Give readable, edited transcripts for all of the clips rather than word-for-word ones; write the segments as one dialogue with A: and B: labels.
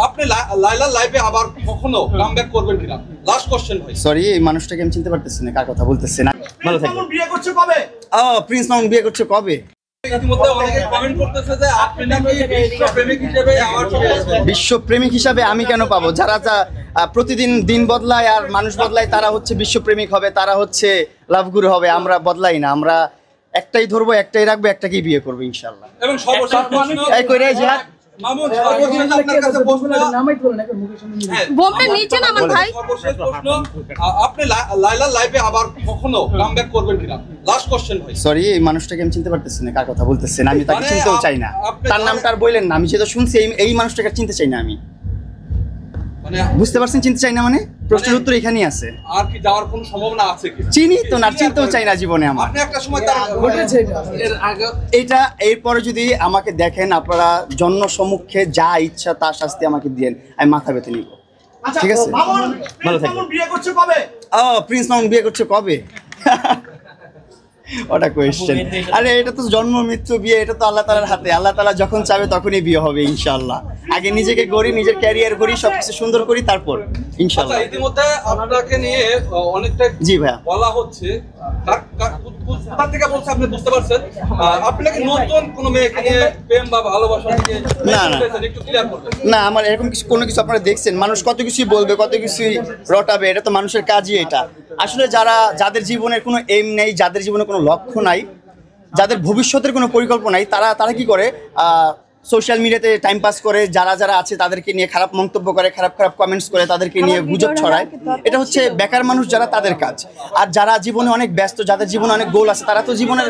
A: আপনি লাইলার লাইভে আবার কখনো কামব্যাক করবেন কিনা? লাস্ট কোশ্চেন ভাই।
B: সরি, এই মানুষটাকে আমি চিনতে পারতেছি না, কার কথা বলতেছে না। ভালো থাকবেন।
A: বিয়ে করছে কবে?
B: প্রিন্স মামুন বিয়ে করছে কবে?
A: ইতিমধ্যে অনেকে কমেন্ট করতেছে যে আপনি নাকি বিশ্বপ্রেমিক হিসেবে অ্যাওয়ার্ড পেয়েছেন।
B: বিশ্বপ্রেমিক হিসাবে আমি কেন পাবো? যারা প্রতিদিন দিন বদলায় আর মানুষ বদলায় তারা হচ্ছে বিশ্বপ্রেমিক হবে, তারা হচ্ছে লাভগুরু হবে। আমরা বদলাই না, আমরা একটাই ধরবো, একটাই রাখবো, একটাকেই বিয়ে করবো ইনশাআল্লাহ।
A: এবং সর্বশেষ প্রশ্ন,
B: এই কইরে জিহাদ
A: মামুন, সর্বশেষ আপনার কাছে প্রশ্ন,
C: বোমটা নিচে নামান ভাই।
A: সর্বশেষ প্রশ্ন, আপনি লাইলার লাইভে আবার কখনো কামব্যাক করবেন কিনা? লাস্ট কোশ্চেন ভাই।
B: সরি, এই মানুষটাকে আমি চিনতে পারতেছি না, কার কথা বলতেছেন। আমি তাকে চিনতেও চাই না, তার নামটা আর বললেন না। আমি যেটা শুনছি এই মানুষটাকে চিনতে চাই না আমি।
A: মানে
B: বুঝতে পারছেন চিনতে চাই না মানে? প্রশ্নের উত্তর এখানেই আছে।
A: আর কি যাওয়ার কোনো সম্ভাবনা আছে কি?
B: চিনি তো না, চিনতেও চাই না জীবনে আমার।
A: আপনি একটা সময় তার এর আগে
B: এটা এরপরে যদি আমাকে দেখেন আপনারা জন্ম সম্মুখে যা ইচ্ছা তার শাস্তি আমাকে দিয়েন, আমি মাথা বেঁধে নিব। ঠিক আছে, ভালো থাকবেন।
A: বিয়ে করছে কবে?
B: প্রিন্স মামুন বিয়ে করছে কবে? ওটা কোয়েশ্চেন। আরে এটা তো জন্ম মৃত্যু বিয়ে, এটা তো আল্লাহ তাআলার হাতে। আল্লাহ তাআলা যখন চাবে তখনই বিয়ে হবে ইনশাআল্লাহ। আগে নিজেকে গড়ি, নিজের ক্যারিয়ার গড়ি, সবকিছু সুন্দর করি, তারপর ইনশাআল্লাহ।
A: আচ্ছা, ইতিমধ্যে আপনাকে নিয়ে অনেকটা
B: জি ভাইয়া
A: বলা হচ্ছে, কোথা থেকে বলছে আপনি বুঝতে পারছেন? আপনাকে নতুন কোনো মেয়েকে নিয়ে প্রেম বা ভালোবাসা নিয়ে একটু ক্লিয়ার করবেন।
B: না, আমার এরকম কোনো কিছু আপনারা দেখছেন? মানুষ কত কিছুই বলবে, কত কিছুই রটাবে, এটা তো মানুষের কাজই এটা। আসলে যাদের জীবনের কোনো এম নেই, যাদের জীবনে কোনো লক্ষ্য নাই, যাদের ভবিষ্যতের কোনো পরিকল্পনা নাই, তারা কি করে সোশ্যাল মিডিয়াতে টাইম পাস করে, যারা আছে তাদেরকে নিয়ে খারাপ মন্তব্য করে, খারাপ কমেন্টস করে, তাদেরকে নিয়ে গুজব ছড়ায়। এটা হচ্ছে বেকার মানুষ যারা, তাদের কাজ। আর যারা জীবনে অনেক ব্যস্ত, যাদের জীবনে অনেক গোল আছে, তারা তো জীবনের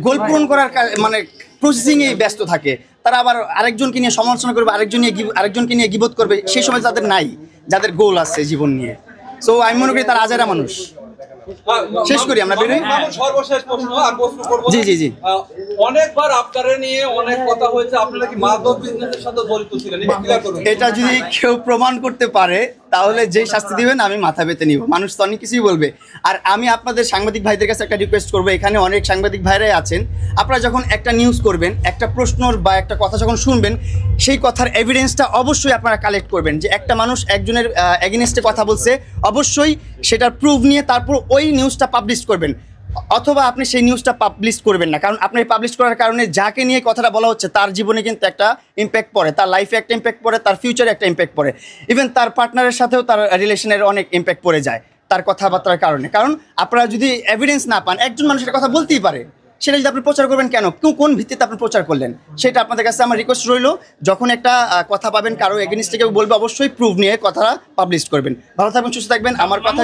B: গোল পূরণ করার মানে প্রসেসিংয়েই ব্যস্ত থাকে। তারা আবার আরেকজনকে নিয়ে সমালোচনা করবে, আরেকজনকে নিয়ে গীবত করবে। সেই সময় যাদের নাই, যাদের গোল আছে জীবন নিয়ে, সো আমি মনে করি তারা আজারা মানুষ। শেষ করি আমরা বেরোই।
A: সর্বশেষ প্রশ্ন আর প্রশ্ন করব।
B: জি।
A: অনেকবার আপনারে নিয়ে অনেক কথা হয়েছে, আপনারা কি মাদক বিজনেসের সাথে জড়িত ছিলেন? এটা ক্লিয়ার করুন।
B: এটা যদি কেউ প্রমাণ করতে পারে তাহলে যেই শাস্তি দিবেন আমি মাথা পেতে নিব। মানুষ তো অনেক কিছুই বলবে। আর আমি আপনাদের সাংবাদিক ভাইদের কাছে একটা রিকোয়েস্ট করবো, এখানে অনেক সাংবাদিক ভাইরাই আছেন, আপনারা যখন একটা নিউজ করবেন, একটা প্রশ্নর বা একটা কথা যখন শুনবেন, সেই কথার এভিডেন্সটা অবশ্যই আপনারা কালেক্ট করবেন। যে একটা মানুষ একজনের এগেইনস্টে কথা বলছে, অবশ্যই সেটার প্রুফ নিয়ে তারপর ওই নিউজটা পাবলিশ করবেন। অথবা আপনি সেই নিউজটা পাবলিশ করবেন না, কারণ আপনি পাবলিশ করার কারণে যাকে নিয়ে কথাটা বলা হচ্ছে তার জীবনে কিন্তু একটা ইম্প্যাক্ট পড়ে, তার লাইফে একটা ইম্প্যাক্ট পড়ে, তার ফিউচারে একটা ইম্প্যাক্ট পড়ে, ইভেন তার পার্টনারের সাথেও তার রিলেশনের অনেক ইম্প্যাক্ট পড়ে যায় তার কথাবার্তার কারণে। কারণ আপনারা যদি এভিডেন্স না পান, একজন মানুষের কথা বলতেই পারে, সেটা যদি আপনি প্রচার করবেন কেন, কোন ভিত্তিতে আপনি প্রচার করলেন, সেটা আপনাদের কাছে আমার রিকোয়েস্ট রইল। যখন একটা কথা পাবেন কারো এগেইনস্টে কেউ বলবে, অবশ্যই প্রুফ নিয়ে কথা পাবলিশ করবেন। ভালো থাকবেন, সুস্থ থাকবেন। আমার কথা